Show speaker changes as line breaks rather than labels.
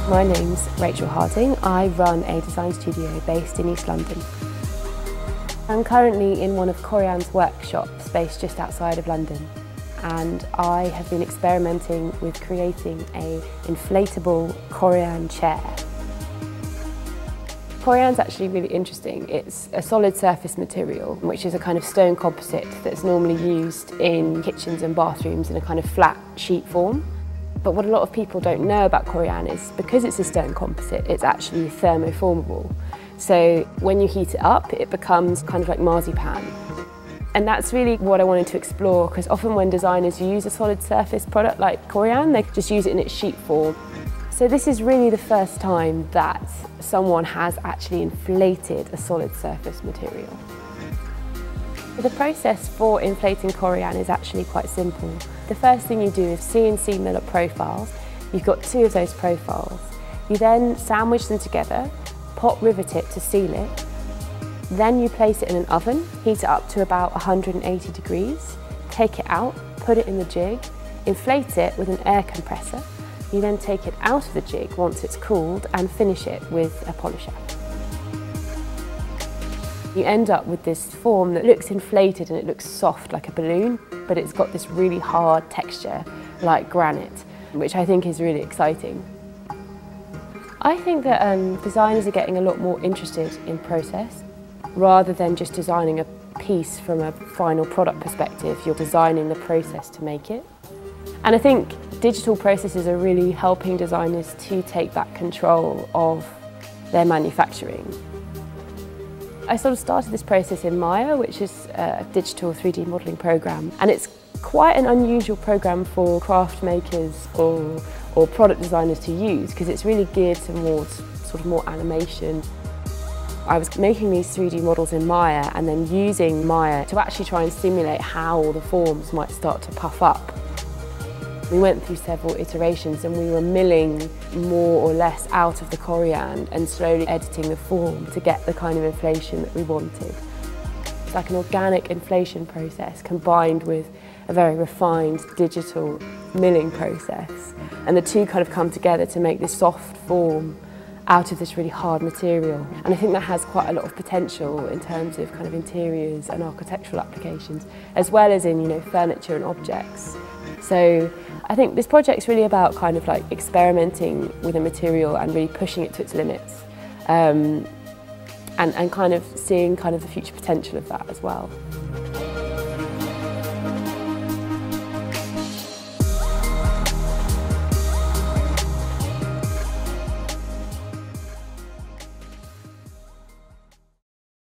My name's Rachel Harding. I run a design studio based in East London. I'm currently in one of Corian's workshops based just outside of London, and I have been experimenting with creating an inflatable Corian chair. Corian's actually really interesting. It's a solid surface material, which is a kind of stone composite that's normally used in kitchens and bathrooms in a kind of flat sheet form. But what a lot of people don't know about Corian is because it's a stone composite, it's actually thermoformable. So when you heat it up, it becomes kind of like marzipan. And that's really what I wanted to explore, because often when designers use a solid surface product like Corian, they just use it in its sheet form. So this is really the first time that someone has actually inflated a solid surface material. The process for inflating Corian is actually quite simple. The first thing you do is CNC mill up profiles. You've got 2 of those profiles. You then sandwich them together, pot rivet it to seal it. Then you place it in an oven, heat it up to about 180 degrees, take it out, put it in the jig, inflate it with an air compressor. You then take it out of the jig once it's cooled and finish it with a polisher. You end up with this form that looks inflated and it looks soft like a balloon, but it's got this really hard texture like granite, which I think is really exciting. I think that designers are getting a lot more interested in process. Rather than just designing a piece from a final product perspective, you're designing the process to make it. And I think digital processes are really helping designers to take back control of their manufacturing. I sort of started this process in Maya, which is a digital 3D modelling program, and it's quite an unusual program for craft makers or product designers to use, because it's really geared towards sort of more animation. I was making these 3D models in Maya and then using Maya to actually try and simulate how all the forms might start to puff up. We went through several iterations and we were milling more or less out of the Corian and slowly editing the form to get the kind of inflation that we wanted. It's like an organic inflation process combined with a very refined digital milling process. And the two kind of come together to make this soft form out of this really hard material. And I think that has quite a lot of potential in terms of kind of interiors and architectural applications, as well as in, furniture and objects. So I think this project's really about kind of like experimenting with a material and really pushing it to its limits, and kind of seeing kind of the future potential of that as well.